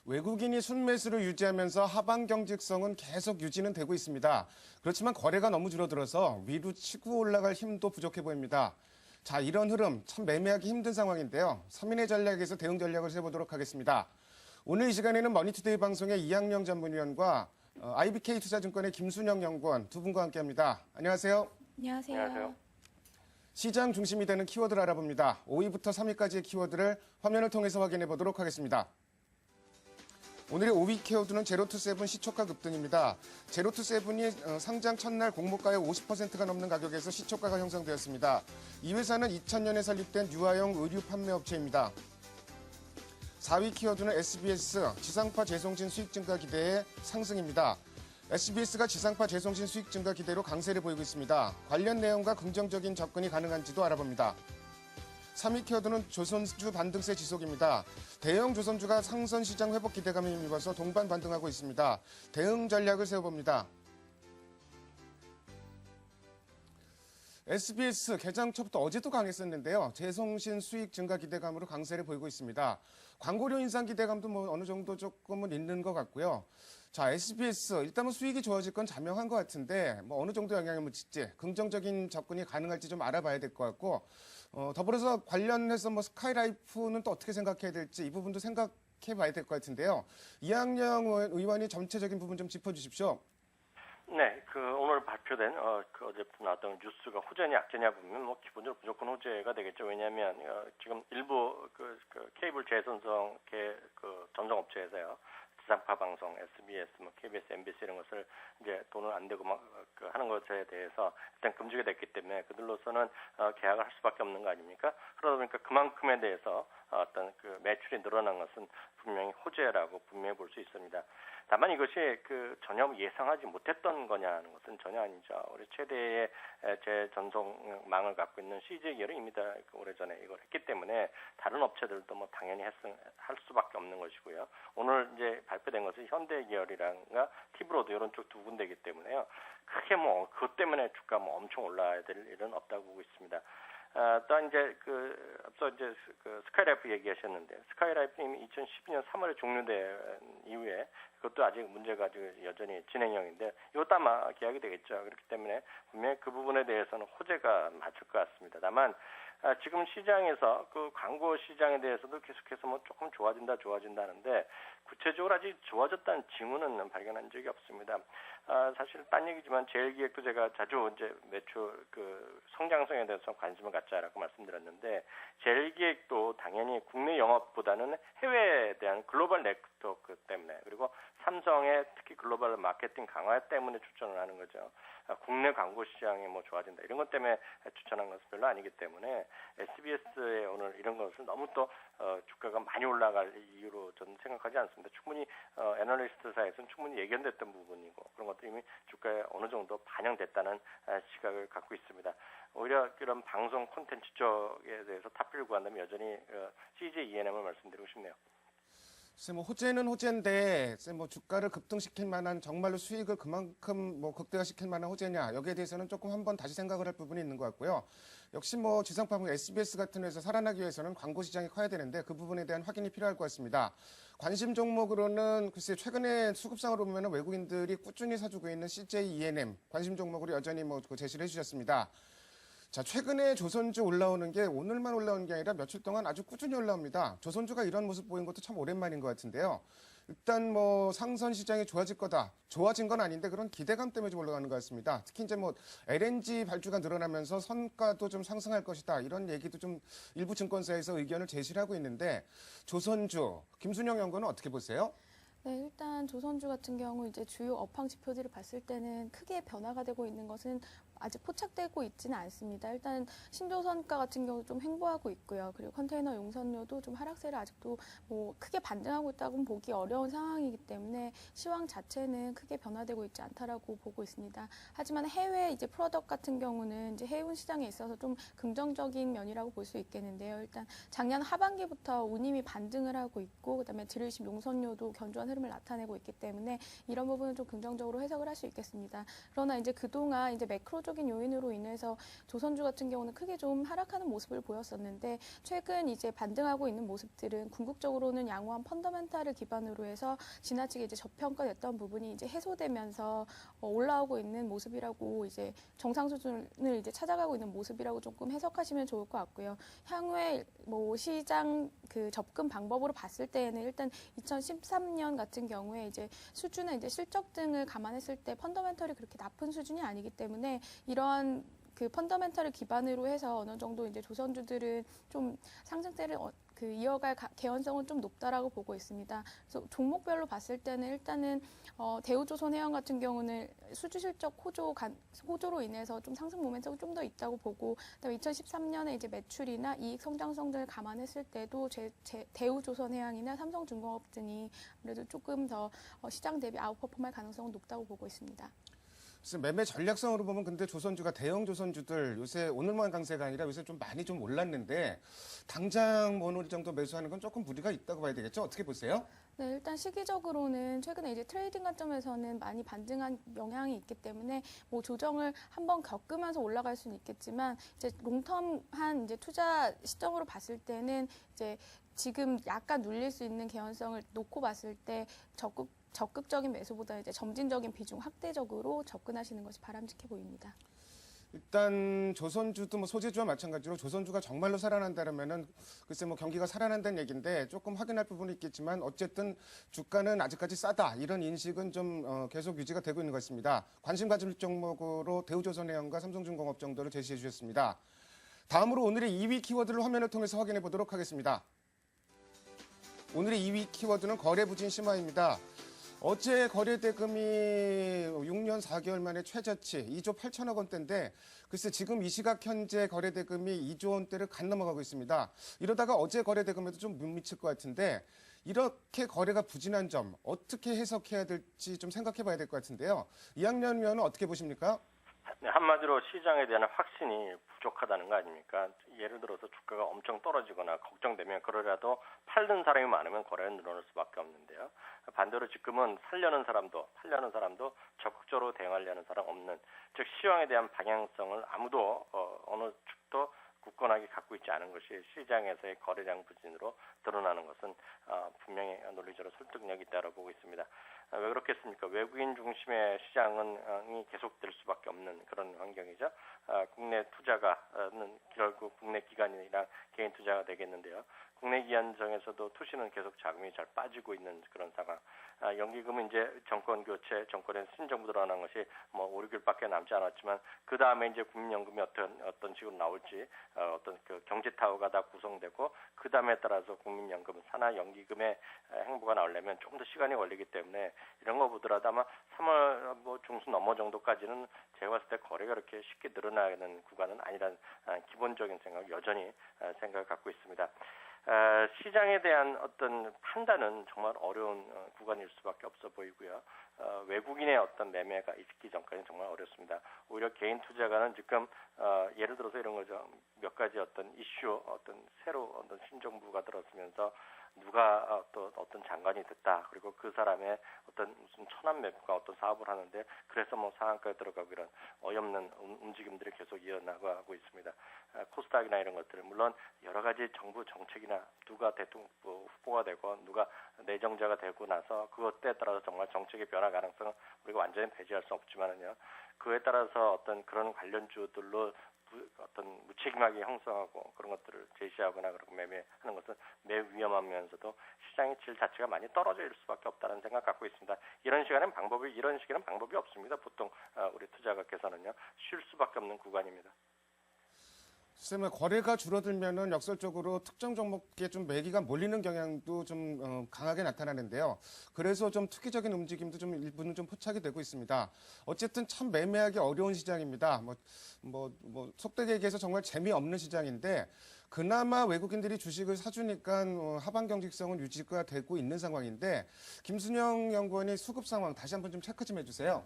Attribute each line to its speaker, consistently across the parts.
Speaker 1: 외국인이 순매수를 유지하면서 하방 경직성은 계속 유지는 되고 있습니다. 그렇지만 거래가 너무 줄어들어서 위로 치고 올라갈 힘도 부족해 보입니다. 자, 이런 흐름 참 매매하기 힘든 상황인데요. 서민의 전략에서 대응 전략을 세보도록 하겠습니다. 오늘 이 시간에는 머니투데이 방송의 이학영 전문위원과 IBK 투자증권의 김순영 연구원 두 분과 함께합니다. 안녕하세요.
Speaker 2: 안녕하세요.
Speaker 3: 안녕하세요.
Speaker 1: 시장 중심이 되는 키워드를 알아봅니다. 5위부터 3위까지의 키워드를 화면을 통해서 확인해 보도록 하겠습니다. 오늘의 5위 키워드는 제로투세븐 시초가 급등입니다. 제로투세븐이 상장 첫날 공모가의 50%가 넘는 가격에서 시초가가 형성되었습니다. 이 회사는 2000년에 설립된 유아용 의류 판매 업체입니다. 4위 키워드는 SBS 지상파 재송신 수익 증가 기대의 상승입니다. SBS가 지상파 재송신 수익 증가 기대로 강세를 보이고 있습니다. 관련 내용과 긍정적인 접근이 가능한지도 알아봅니다. 3위 키워드는 조선주 반등세 지속입니다. 대형 조선주가 상선 시장 회복 기대감을 힘입어서 동반 반등하고 있습니다. 대응 전략을 세워봅니다. SBS 개장 초부터 어제도 강했었는데요. 재송신 수익 증가 기대감으로 강세를 보이고 있습니다. 광고료 인상 기대감도 어느 정도 조금은 있는 것 같고요. 자, SBS 일단은 수익이 좋아질 건 자명한 것 같은데 어느 정도 영향을 미칠지 긍정적인 접근이 가능할지 좀 알아봐야 될 것 같고 더불어서 관련해서 스카이라이프는 또 어떻게 생각해야 될지 이 부분도 생각해 봐야 될 것 같은데요. 이학영 의원이 전체적인 부분 좀 짚어주십시오.
Speaker 3: 네, 오늘 발표된 어제부터 나왔던 뉴스가 호재냐 약재냐 보면 기본적으로 무조건 호재가 되겠죠. 왜냐하면 지금 일부 케이블 재선성 전송업체에서요. 지상파 방송, SBS, KBS, MBC 이런 것을 이제 돈을 안 대고 하는 것에 대해서 일단 금지가 됐기 때문에 그들로서는 계약을 할 수밖에 없는 거 아닙니까? 그러다 보니까 그만큼에 대해서 어떤 매출이 늘어난 것은 분명히 호재라고 분명히 볼 수 있습니다. 다만 이것이 전혀 예상하지 못했던 거냐는 것은 전혀 아니죠. 우리 최대의 재전송망을 갖고 있는 CJ기업은 이미 다 오래전에 이걸 했기 때문에 다른 업체들도 당연히 할 수밖에 없는 것이고요. 오늘 이제 발표된 것은 현대기업이랑가 티브로드 이런 쪽 두 군데이기 때문에요. 크게 그것 때문에 주가 엄청 올라야 될 일은 없다고 보고 있습니다. 또 이제 앞서 이제 스카이라이프 얘기하셨는데 스카이라이프 이미 2012년 3월에 종료된 이후에 그것도 아직 문제가 아직 여전히 진행형인데 이것도 아마 계약이 되겠죠. 그렇기 때문에 분명히 그 부분에 대해서는 호재가 맞을 것 같습니다. 다만 지금 시장에서 광고 시장에 대해서도 계속해서 조금 좋아진다는데 구체적으로 아직 좋아졌다는 징후는 발견한 적이 없습니다. 사실 딴 얘기지만 제일기획도 제가 자주 이제 매출 성장성에 대해서 관심을 갖자라고 말씀드렸는데 제일기획도 당연히 국내 영업보다는 해외에 대한 글로벌 네트워크 때문에 그리고 삼성의 특히 글로벌 마케팅 강화 때문에 추천을 하는 거죠. 국내 광고 시장이 좋아진다 이런 것 때문에 추천한 것은 별로 아니기 때문에 SBS의 오늘 이런 것을 너무 또 주가가 많이 올라갈 이유로 저는 생각하지 않습니다. 충분히 애널리스트 사이에서는 충분히 예견됐던 부분이고 그런 것도 이미 주가에 어느 정도 반영됐다는 시각을 갖고 있습니다. 오히려 이런 방송 콘텐츠 쪽에 대해서 탑필 구한다면 여전히 CJ ENM을 말씀드리고 싶네요.
Speaker 1: 호재는 호재인데 주가를 급등시킬 만한 정말로 수익을 그만큼 극대화시킬 만한 호재냐 여기에 대해서는 조금 한번 다시 생각을 할 부분이 있는 것 같고요. 역시 지상파 SBS 같은 회사 살아나기 위해서는 광고 시장이 커야 되는데 그 부분에 대한 확인이 필요할 것 같습니다. 관심 종목으로는 글쎄 최근에 수급상으로 보면 외국인들이 꾸준히 사주고 있는 CJ ENM 관심 종목으로 여전히 제시를 해주셨습니다. 자, 최근에 조선주 올라오는 게 오늘만 올라온 게 아니라 며칠 동안 아주 꾸준히 올라옵니다. 조선주가 이런 모습 보인 것도 참 오랜만인 것 같은데요. 일단 상선 시장이 좋아질 거다. 좋아진 건 아닌데 그런 기대감 때문에 좀 올라가는 것 같습니다. 특히 이제 LNG 발주가 늘어나면서 선가도 좀 상승할 것이다. 이런 얘기도 좀 일부 증권사에서 의견을 제시를 하고 있는데 조선주, 김순영 연구원은 어떻게 보세요?
Speaker 2: 네, 일단 조선주 같은 경우 이제 주요 업황 지표들을 봤을 때는 크게 변화가 되고 있는 것은 아직 포착되고 있지는 않습니다. 일단 신조선가 같은 경우 좀 횡보하고 있고요. 그리고 컨테이너 용선료도 좀 하락세를 아직도 크게 반등하고 있다고는 보기 어려운 상황이기 때문에 시황 자체는 크게 변화되고 있지 않다라고 보고 있습니다. 하지만 해외 이제 프로덕트 같은 경우는 이제 해운 시장에 있어서 좀 긍정적인 면이라고 볼 수 있겠는데요. 일단 작년 하반기부터 운임이 반등을 하고 있고 그다음에 드릴십 용선료도 견조한 흐름을 나타내고 있기 때문에 이런 부분은 좀 긍정적으로 해석을 할 수 있겠습니다. 그러나 이제 그동안 이제 매크로 외부적인 요인으로 인해서 조선주 같은 경우는 크게 좀 하락하는 모습을 보였었는데 최근 이제 반등하고 있는 모습들은 궁극적으로는 양호한 펀더멘탈을 기반으로 해서 지나치게 이제 저평가됐던 부분이 이제 해소되면서 올라오고 있는 모습이라고 이제 정상 수준을 이제 찾아가고 있는 모습이라고 조금 해석하시면 좋을 것 같고요. 향후에 뭐 시장 그 접근 방법으로 봤을 때에는 일단 2013년 같은 경우에 이제 수주나 이제 실적 등을 감안했을 때 펀더멘털이 그렇게 나쁜 수준이 아니기 때문에 이런 그 펀더멘털을 기반으로 해서 어느 정도 이제 조선주들은 좀 상승세를 이어갈 개연성은 좀 높다라고 보고 있습니다. 그래서 종목별로 봤을 때는 일단은 대우조선해양 같은 경우는 수주 실적 호조로 인해서 좀 상승 모멘텀이 좀 더 있다고 보고, 그다음에 2013년에 이제 매출이나 이익 성장성 등을 감안했을 때도 대우조선해양이나 삼성중공업 등이 그래도 조금 더 시장 대비 아웃퍼폼할 가능성은 높다고 보고 있습니다.
Speaker 1: 그래서 매매 전략성으로 보면 근데 조선주가 대형 조선주들 요새 오늘만 강세가 아니라 요새 좀 많이 좀 올랐는데 당장 뭐 어느 정도 매수하는 건 조금 무리가 있다고 봐야 되겠죠? 어떻게 보세요?
Speaker 2: 네, 일단 시기적으로는 최근에 이제 트레이딩 관점에서는 많이 반등한 영향이 있기 때문에 뭐 조정을 한번 겪으면서 올라갈 수는 있겠지만 이제 롱텀한 이제 투자 시점으로 봤을 때는 이제 지금 약간 눌릴 수 있는 개연성을 놓고 봤을 때 적극적인 매수보다 이제 점진적인 비중 확대적으로 접근하시는 것이 바람직해 보입니다.
Speaker 1: 일단 조선주도 뭐 소재주와 마찬가지로 조선주가 정말로 살아난다면은 글쎄 뭐 경기가 살아난다는 얘기인데 조금 확인할 부분이 있겠지만 어쨌든 주가는 아직까지 싸다 이런 인식은 좀 계속 유지가 되고 있는 것 같습니다. 관심 가질 종목으로 대우조선해양과 삼성중공업 정도를 제시해 주셨습니다. 다음으로 오늘의 2위 키워드를 화면을 통해서 확인해 보도록 하겠습니다. 오늘의 2위 키워드는 거래 부진 심화입니다. 어제 거래대금이 6년 4개월 만에 최저치 2조 8천억 원대인데 글쎄 지금 이 시각 현재 거래대금이 2조 원대를 간 넘어가고 있습니다. 이러다가 어제 거래대금에도 좀 못 미칠 것 같은데 이렇게 거래가 부진한 점 어떻게 해석해야 될지 좀 생각해 봐야 될 것 같은데요. 이학년 위원은 어떻게 보십니까?
Speaker 3: 네, 한마디로 시장에 대한 확신이 부족하다는 거 아닙니까? 예를 들어서 주가가 엄청 떨어지거나 걱정되면 그러라도 팔는 사람이 많으면 거래가 늘어날 수밖에 없는데요. 반대로 지금은 팔려는 사람도 적극적으로 대응하려는 사람 없는, 즉 시황에 대한 방향성을 아무도 어느 축도 굳건하게 갖고 있지 않은 것이 시장에서의 거래량 부진으로 드러나는 것은 분명히 논리적으로 설득력이 있다고 보고 있습니다. 왜 그렇겠습니까? 외국인 중심의 시장이 계속될 수밖에 없는 그런 환경이죠. 국내 투자가는 결국 국내 기관이랑 개인 투자가 되겠는데요. 국내 기관 중에서도 투시는 계속 자금이 잘 빠지고 있는 그런 상황. 연기금은 이제 정권 교체, 정권에서 신정부 들어가는 것이 뭐 5, 6일밖에 남지 않았지만 그 다음에 이제 국민연금이 어떤 식으로 나올지 어떤 그 경제 타워가 다 구성되고 그 다음에 따라서 국민연금, 산하 연기금의 행보가 나오려면 조금 더 시간이 걸리기 때문에 이런 거 보더라도 아마 3월 뭐 중순 넘어 정도까지는 제가 봤을 때 거래가 그렇게 쉽게 늘어나는 구간은 아니라는 기본적인 생각 여전히 생각을 갖고 있습니다. 시장에 대한 어떤 판단은 정말 어려운 구간일 수밖에 없어 보이고요. 외국인의 어떤 매매가 있기 전까지는 정말 어렵습니다. 오히려 개인 투자가는 지금 예를 들어서 이런 거죠. 몇 가지 어떤 이슈, 어떤 새로 어떤 신정부가 들어서면서 누가 또 어떤 장관이 됐다. 그리고 그 사람의 어떤 무슨 천안 매부가 어떤 사업을 하는데 그래서 뭐 상한가에 들어가고 이런 어이없는 움직임들이 계속 이어나가고 있습니다. 코스닥이나 이런 것들은 물론 여러 가지 정부 정책이나 누가 대통령 후보가 되고 누가 내정자가 되고 나서 그것에 따라서 정말 정책의 변화 가능성은 우리가 완전히 배제할 수 없지만은요. 그에 따라서 어떤 그런 관련주들로 어떤 무책임하게 형성하고 그런 것들을 제시하거나 그렇게 매매하는 것은 매우 위험하면서도 시장의 질 자체가 많이 떨어져 있을 수밖에 없다는 생각 갖고 있습니다. 이런 시기에는 방법이 없습니다. 보통 우리 투자가께서는요 쉴 수밖에 없는 구간입니다.
Speaker 1: 쌤은 거래가 줄어들면은 역설적으로 특정 종목에 좀 매기가 몰리는 경향도 좀 강하게 나타나는데요. 그래서 좀 투기적인 움직임도 좀 일부는 좀 포착이 되고 있습니다. 어쨌든 참 매매하기 어려운 시장입니다. 속되게 얘기해서 정말 재미없는 시장인데 그나마 외국인들이 주식을 사주니까 하방 경직성은 유지가 되고 있는 상황인데 김순영 연구원이 수급 상황 다시 한번 좀 체크 좀 해주세요.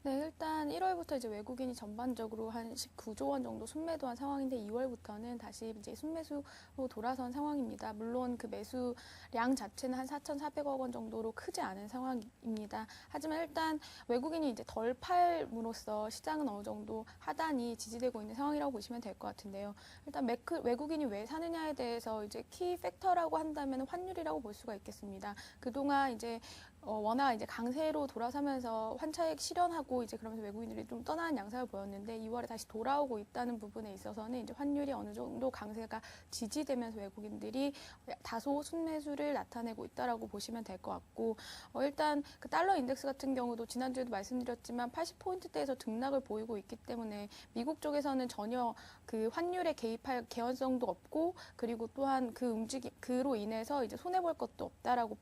Speaker 2: 네, 일단 1월부터 이제 외국인이 전반적으로 한 19조 원 정도 순매도한 상황인데 2월부터는 다시 이제 순매수로 돌아선 상황입니다. 물론 그 매수량 자체는 한 4,400억 원 정도로 크지 않은 상황입니다. 하지만 일단 외국인이 이제 덜 팔므로써 시장은 어느 정도 하단이 지지되고 있는 상황이라고 보시면 될 것 같은데요. 일단 외국인이 왜 사느냐에 대해서 이제 키 팩터라고 한다면 환율이라고 볼 수가 있겠습니다. 그동안 이제 워낙 이제 강세로 돌아서면서 환차익 실현하고 이제 그러면서 외국인들이 좀 떠나는 양상을 보였는데 2월에 다시 돌아오고 있다는 부분에 있어서는 이제 환율이 어느 정도 강세가 지지되면서 외국인들이 다소 순매수를 나타내고 있다라고 보시면 될 것 같고 일단 그 달러 인덱스 같은 경우도 지난주에도 말씀드렸지만 80포인트대에서 등락을 보이고 있기 때문에 미국 쪽에서는 전혀 그 환율에 개입할 개연성도 없고 그리고 또한 그로 인해서 이제 손해 볼 것도 없다라고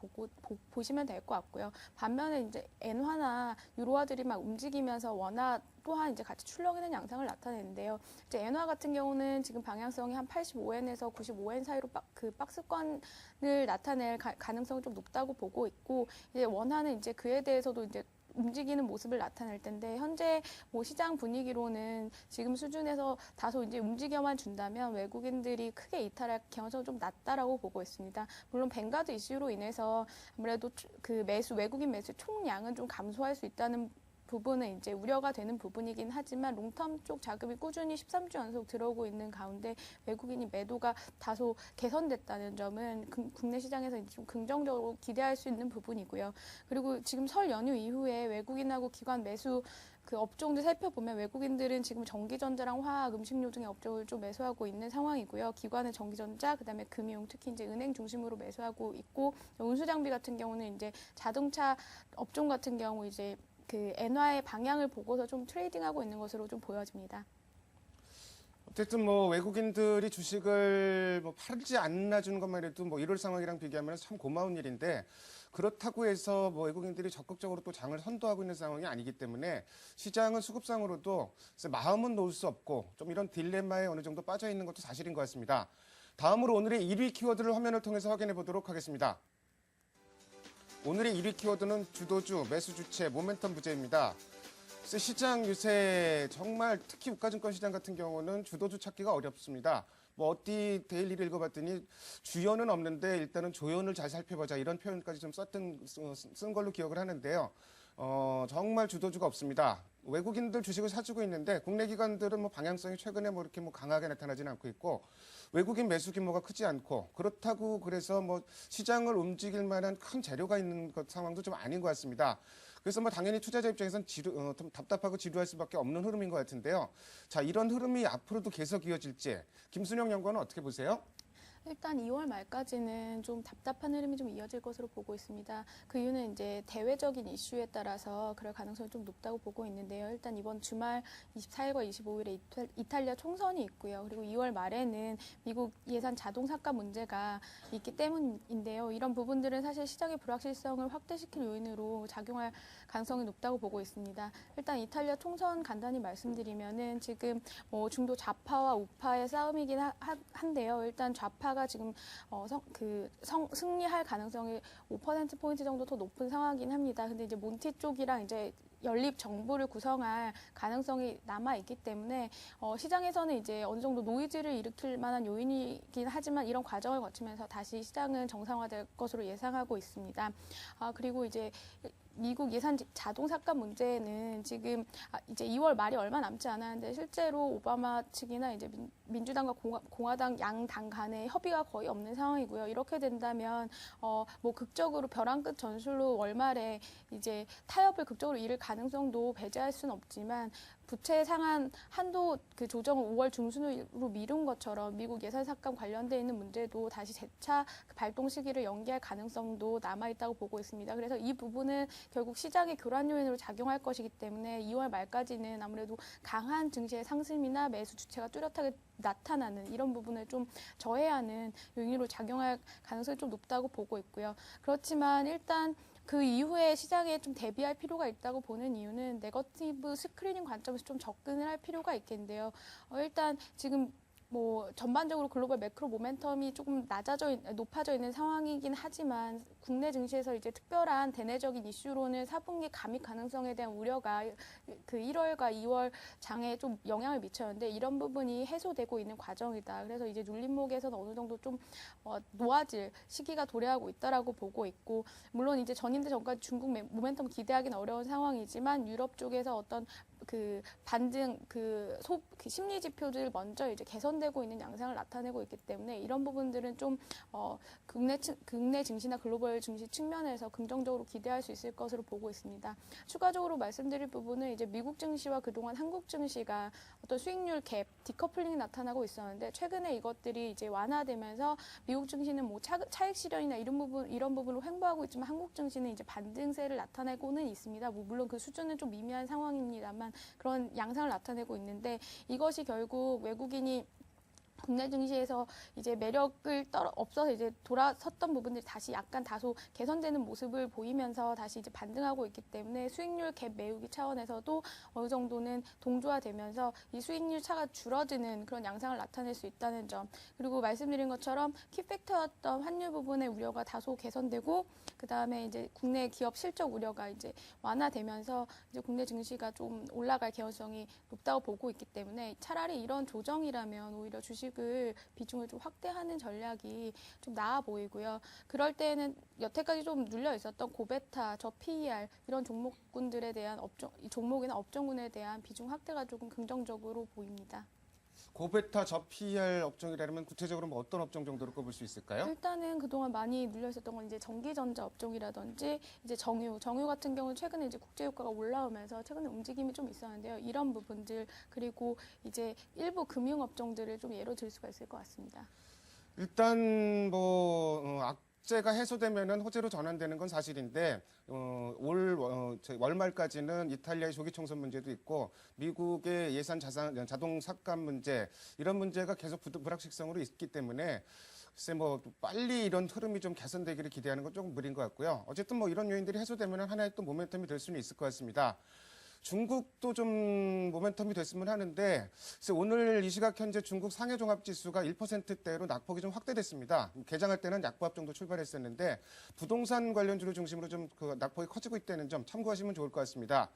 Speaker 2: 보시면 될 것 같고요. 반면에 이제 엔화나 유로화들이 막 움직이면서 원화 또한 이제 같이 출렁이는 양상을 나타내는데요. 이제 엔화 같은 경우는 지금 방향성이 한 85엔에서 95엔 사이로 그 박스권을 나타낼 가능성이 좀 높다고 보고 있고 이제 원화는 이제 그에 대해서도 이제 움직이는 모습을 나타낼 텐데 현재 뭐 시장 분위기로는 지금 수준에서 다소 이제 움직여만 준다면 외국인들이 크게 이탈할 개연성이 좀 낮다라고 보고 있습니다. 물론 뱅가드 이슈로 인해서 아무래도 그 외국인 매수 총량은 좀 감소할 수 있다는 부분은 이제 우려가 되는 부분이긴 하지만 롱텀 쪽 자금이 꾸준히 13주 연속 들어오고 있는 가운데 외국인이 매도가 다소 개선됐다는 점은 국내 시장에서 이제 좀 긍정적으로 기대할 수 있는 부분이고요. 그리고 지금 설 연휴 이후에 외국인하고 기관 매수 그 업종들 살펴보면 외국인들은 지금 전기전자랑 화학, 음식료 등의 업종을 좀 매수하고 있는 상황이고요. 기관은 전기전자, 그다음에 금융, 특히 이제 은행 중심으로 매수하고 있고 운수장비 같은 경우는 이제 자동차 업종 같은 경우 이제 그 엔화의 방향을 보고서 좀 트레이딩하고 있는 것으로 좀 보여집니다.
Speaker 1: 어쨌든 뭐 외국인들이 주식을 뭐 팔지 않아주는 것만 해도 뭐 이럴 상황이랑 비교하면 참 고마운 일인데 그렇다고 해서 뭐 외국인들이 적극적으로 또 장을 선도하고 있는 상황이 아니기 때문에 시장은 수급상으로도 마음은 놓을 수 없고 좀 이런 딜레마에 어느 정도 빠져 있는 것도 사실인 것 같습니다. 다음으로 오늘의 1위 키워드를 화면을 통해서 확인해 보도록 하겠습니다. 오늘의 1위 키워드는 주도주, 매수 주체, 모멘텀 부재입니다. 시장 요새 정말 특히 유가증권 시장 같은 경우는 주도주 찾기가 어렵습니다. 뭐 어디 데일리를 읽어봤더니 주연은 없는데 일단은 조연을 잘 살펴보자 이런 표현까지 좀 쓴 걸로 기억을 하는데요. 정말 주도주가 없습니다. 외국인들 주식을 사주고 있는데 국내 기관들은 뭐 방향성이 최근에 뭐 이렇게 뭐 강하게 나타나지는 않고 있고 외국인 매수 규모가 크지 않고 그렇다고 그래서 뭐 시장을 움직일 만한 큰 재료가 있는 상황도 좀 아닌 것 같습니다. 그래서 뭐 당연히 투자자 입장에서는 좀 답답하고 지루할 수밖에 없는 흐름인 것 같은데요. 자, 이런 흐름이 앞으로도 계속 이어질지 김순영 연구원은 어떻게 보세요?
Speaker 2: 일단 2월 말까지는 좀 답답한 흐름이 좀 이어질 것으로 보고 있습니다. 그 이유는 이제 대외적인 이슈에 따라서 그럴 가능성이 좀 높다고 보고 있는데요. 일단 이번 주말 24일과 25일에 이탈리아 총선이 있고요. 그리고 2월 말에는 미국 예산 자동 삭감 문제가 있기 때문인데요. 이런 부분들은 사실 시장의 불확실성을 확대시킬 요인으로 작용할 가능성이 높다고 보고 있습니다. 일단 이탈리아 총선 간단히 말씀드리면은 지금 뭐 중도 좌파와 우파의 싸움이긴 한데요. 일단 좌파가 지금 승리할 가능성이 5%포인트 정도 더 높은 상황이긴 합니다. 근데 이제 몬티 쪽이랑 이제 연립 정부를 구성할 가능성이 남아 있기 때문에 시장에서는 이제 어느 정도 노이즈를 일으킬 만한 요인이긴 하지만 이런 과정을 거치면서 다시 시장은 정상화될 것으로 예상하고 있습니다. 그리고 이제 미국 예산 자동 삭감 문제는 지금 이제 2월 말이 얼마 남지 않았는데 실제로 오바마 측이나 이제 민주당과 공화당 양 당 간의 협의가 거의 없는 상황이고요. 이렇게 된다면 뭐 극적으로 벼랑 끝 전술로 월말에 이제 타협을 극적으로 이룰 가능성도 배제할 수는 없지만 부채 상한 한도 그 조정을 5월 중순으로 미룬 것처럼 미국 예산 삭감 관련돼 있는 문제도 다시 재차 발동 시기를 연기할 가능성도 남아 있다고 보고 있습니다. 그래서 이 부분은 결국 시장의 교란 요인으로 작용할 것이기 때문에 2월 말까지는 아무래도 강한 증시의 상승이나 매수 주체가 뚜렷하게 나타나는 이런 부분을 좀 저해하는 요인으로 작용할 가능성이 좀 높다고 보고 있고요. 그렇지만 일단 그 이후에 시장에 좀 대비할 필요가 있다고 보는 이유는 네거티브 스크리닝 관점에서 좀 접근을 할 필요가 있겠는데요. 일단 지금 뭐 전반적으로 글로벌 매크로 모멘텀이 조금 높아져 있는 상황이긴 하지만 국내 증시에서 이제 특별한 대내적인 이슈로는 4분기 감익 가능성에 대한 우려가 그 1월과 2월 장에 좀 영향을 미쳤는데 이런 부분이 해소되고 있는 과정이다. 그래서 이제 눌림목에서는 어느 정도 좀 놓아질 시기가 도래하고 있다라고 보고 있고 물론 이제 전임대 전까지 중국 모멘텀 기대하기는 어려운 상황이지만 유럽 쪽에서 어떤 그 반등 그 심리 지표들 먼저 이제 개선되고 있는 양상을 나타내고 있기 때문에 이런 부분들은 좀 국내 증시나 글로벌 증시 측면에서 긍정적으로 기대할 수 있을 것으로 보고 있습니다. 추가적으로 말씀드릴 부분은 이제 미국 증시와 그동안 한국 증시가 어떤 수익률 갭, 디커플링이 나타나고 있었는데 최근에 이것들이 이제 완화되면서 미국 증시는 뭐 차익 실현이나 이런 부분으로 횡보하고 있지만 한국 증시는 이제 반등세를 나타내고는 있습니다. 뭐 물론 그 수준은 좀 미미한 상황입니다만 그런 양상을 나타내고 있는데 이것이 결국 외국인이 국내 증시에서 이제 매력을 없어서 이제 돌아섰던 부분들이 다시 약간 다소 개선되는 모습을 보이면서 다시 이제 반등하고 있기 때문에 수익률 갭 메우기 차원에서도 어느 정도는 동조화되면서 이 수익률 차가 줄어드는 그런 양상을 나타낼 수 있다는 점. 그리고 말씀드린 것처럼 키팩터였던 환율 부분의 우려가 다소 개선되고 그 다음에 이제 국내 기업 실적 우려가 이제 완화되면서 이제 국내 증시가 좀 올라갈 개연성이 높다고 보고 있기 때문에 차라리 이런 조정이라면 오히려 주식을 비중을 좀 확대하는 전략이 좀 나아 보이고요. 그럴 때는 여태까지 좀 눌려 있었던 고베타, 저PER 이런 종목군들에 대한 종목이나 업종군에 대한 비중 확대가 조금 긍정적으로 보입니다.
Speaker 1: 고베타 저PER 업종이라면 구체적으로 뭐 어떤 업종 정도로 꼽을 수 있을까요?
Speaker 2: 일단은 그동안 많이 눌려 있었던 건 이제 전기전자 업종이라든지 이제 정유 같은 경우는 최근에 이제 국제유가가 올라오면서 최근에 움직임이 좀 있었는데요. 이런 부분들 그리고 이제 일부 금융 업종들을 좀 예로 들 수가 있을 것 같습니다.
Speaker 1: 일단 악재가 해소되면은 호재로 전환되는 건 사실인데 월말까지는 이탈리아의 조기 총선 문제도 있고 미국의 예산 자동 삭감 문제 이런 문제가 계속 불확실성으로 있기 때문에 글쎄 뭐 빨리 이런 흐름이 좀 개선되기를 기대하는 건 조금 무리인 것 같고요. 어쨌든 뭐 이런 요인들이 해소되면 하나의 또 모멘텀이 될 수는 있을 것 같습니다. 중국도 좀 모멘텀이 됐으면 하는데 오늘 이 시각 현재 중국 상해 종합 지수가 1%대로 낙폭이 좀 확대됐습니다. 개장할 때는 약보합 정도 출발했었는데 부동산 관련주를 중심으로 좀 그 낙폭이 커지고 있다는 점 참고하시면 좋을 것 같습니다.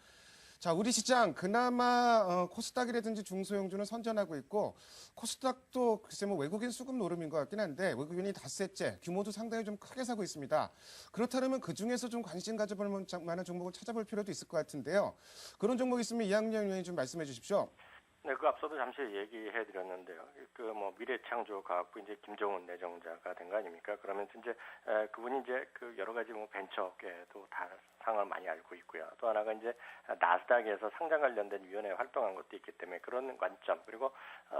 Speaker 1: 자, 우리 시장 그나마 코스닥이라든지 중소형주는 선전하고 있고 코스닥도 글쎄 뭐 외국인 수급 노름인 것 같긴 한데 외국인이 닷새째 규모도 상당히 좀 크게 사고 있습니다. 그렇다면 그 중에서 좀 관심 가져볼 만한 종목을 찾아볼 필요도 있을 것 같은데요. 그런 종목 있으면 이학년 의원님 좀 말씀해 주십시오.
Speaker 3: 네, 그 앞서도 잠시 얘기해 드렸는데요. 그 뭐 미래창조 가학부 이제 김정은 내정자가 된 거 아닙니까? 그러면 이제 그분이 이제 그 여러 가지 뭐 벤처계도 다 상을 많이 알고 있고요. 또 하나가 이제 나스닥에서 상장 관련된 위원회 활동한 것도 있기 때문에 그런 관점 그리고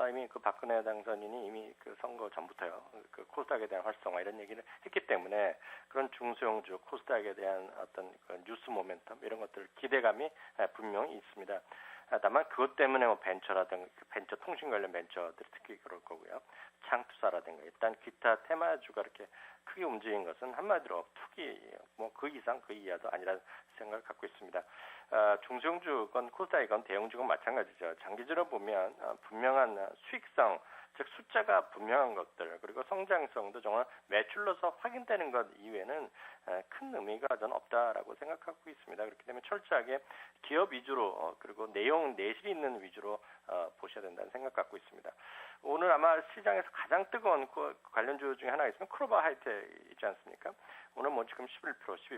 Speaker 3: 이미 그 박근혜 당선인이 이미 그 선거 전부터요. 그 코스닥에 대한 활성화 이런 얘기를 했기 때문에 그런 중소형주 코스닥에 대한 어떤 그 뉴스 모멘텀 이런 것들 기대감이 분명히 있습니다. 다만 그것 때문에 뭐 벤처라든가 벤처 통신 관련 벤처들이 특히 그럴 거고요. 창투사라든가 일단 기타 테마주가 이렇게 크게 움직인 것은 한마디로 투기예요. 뭐 그 이상 그 이하도 아니라는 생각을 갖고 있습니다. 중소형주건 코스닥이건 대형주건 마찬가지죠. 장기적으로 보면 분명한 수익성 즉 숫자가 분명한 것들 그리고 성장성도 정말 매출로서 확인되는 것 이외에는 큰 의미가 저는 없다라고 생각하고 있습니다. 그렇기 때문에 철저하게 기업 위주로 그리고 내실이 있는 위주로 보셔야 된다는 생각 갖고 있습니다. 오늘 아마 시장에서 가장 뜨거운 관련주 중에 하나가 있으면 크로바 하이텍 있지 않습니까? 오늘 뭐 지금 11%,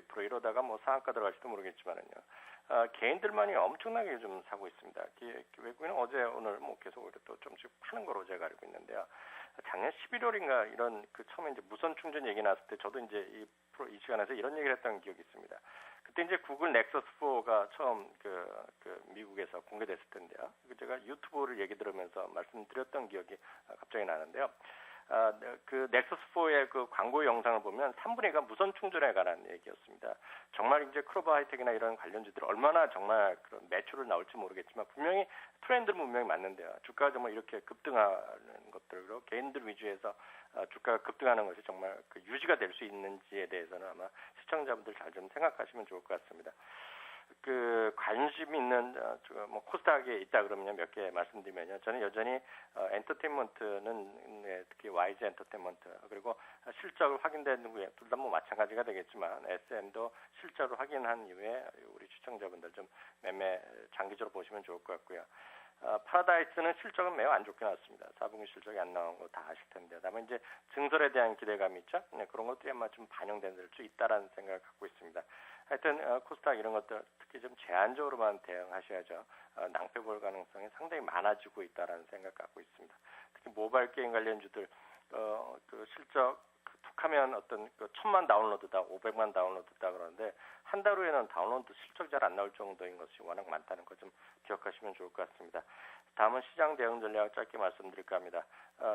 Speaker 3: 12% 이러다가 뭐 상한가 들어갈지도 모르겠지만은요. 개인들만이 엄청나게 좀 사고 있습니다. 외국인은 어제 오늘 뭐 계속 또 좀씩 파는 거로 제가 알고 있는데요. 작년 11월인가 이런 그 처음에 이제 무선 충전 얘기 나왔을 때 저도 이제 이 시간에서 이런 얘기를 했던 기억이 있습니다. 그때 이제 구글 넥서스 4가 처음 그 미국에서 공개됐을 텐데요. 제가 유튜브를 얘기 들으면서 말씀드렸던 기억이 갑자기 나는데요. 그 넥서스4의 그 광고 영상을 보면 3분의 2가 무선 충전에 관한 얘기였습니다. 정말 이제 크로바 하이텍이나 이런 관련주들 얼마나 정말 그런 매출을 나올지 모르겠지만 분명히 트렌드는 분명히 맞는데요. 주가가 정말 이렇게 급등하는 것들로 개인들 위주에서 주가가 급등하는 것이 정말 그 유지가 될 수 있는지에 대해서는 아마 시청자분들 잘 좀 생각하시면 좋을 것 같습니다. 그 관심 있는 뭐 코스닥에 있다 그러면 몇 개 말씀드리면요. 저는 여전히 엔터테인먼트는 특히 YG 엔터테인먼트 그리고 실적을 확인된 후에 둘 다 뭐 마찬가지가 되겠지만 SM도 실적을 확인한 이후에 우리 시청자분들 좀 매매 장기적으로 보시면 좋을 것 같고요. 파라다이스는 실적은 매우 안 좋게 나왔습니다. 4분기 실적이 안 나온 거 다 아실 텐데. 다만 이제 증설에 대한 기대감이 있죠. 네, 그런 것들이 아마 좀 반영될 수 있다라는 생각을 갖고 있습니다. 하여튼 코스닥 이런 것들 특히 좀 제한적으로만 대응하셔야죠. 낭패 볼 가능성이 상당히 많아지고 있다라는 생각 갖고 있습니다. 특히 모바일 게임 관련주들 그 실적 툭하면 어떤 그 1000만 다운로드다, 500만 다운로드다 그러는데 한 달 후에는 다운로드 실적 잘 안 나올 정도인 것이 워낙 많다는 거 좀 기억하시면 좋을 것 같습니다. 다음은 시장 대응 전략 짧게 말씀드릴까 합니다.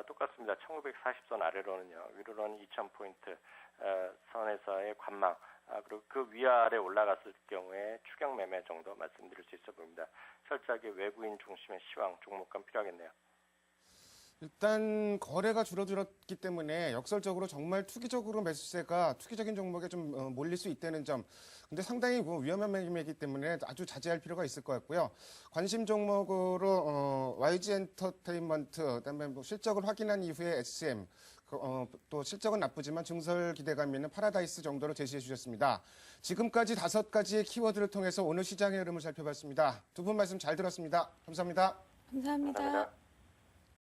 Speaker 3: 똑같습니다. 1940선 아래로는요, 위로는 2000포인트 선에서의 관망, 그리고 그 위아래 올라갔을 경우에 추격 매매 정도 말씀드릴 수 있어 보입니다. 철저하게 외국인 중심의 시황 종목감 필요하겠네요.
Speaker 1: 일단 거래가 줄어들었기 때문에 역설적으로 정말 투기적인 종목에 좀 몰릴 수 있다는 점. 근데 상당히 위험한 매매이기 때문에 아주 자제할 필요가 있을 것 같고요. 관심 종목으로 YG 엔터테인먼트, 그다음에 뭐 실적을 확인한 이후에 SM, 또 실적은 나쁘지만 증설 기대감 있는 파라다이스 정도로 제시해 주셨습니다. 지금까지 5가지의 키워드를 통해서 오늘 시장의 흐름을 살펴봤습니다. 두 분 말씀 잘 들었습니다. 감사합니다.
Speaker 2: 감사합니다.
Speaker 3: 감사합니다.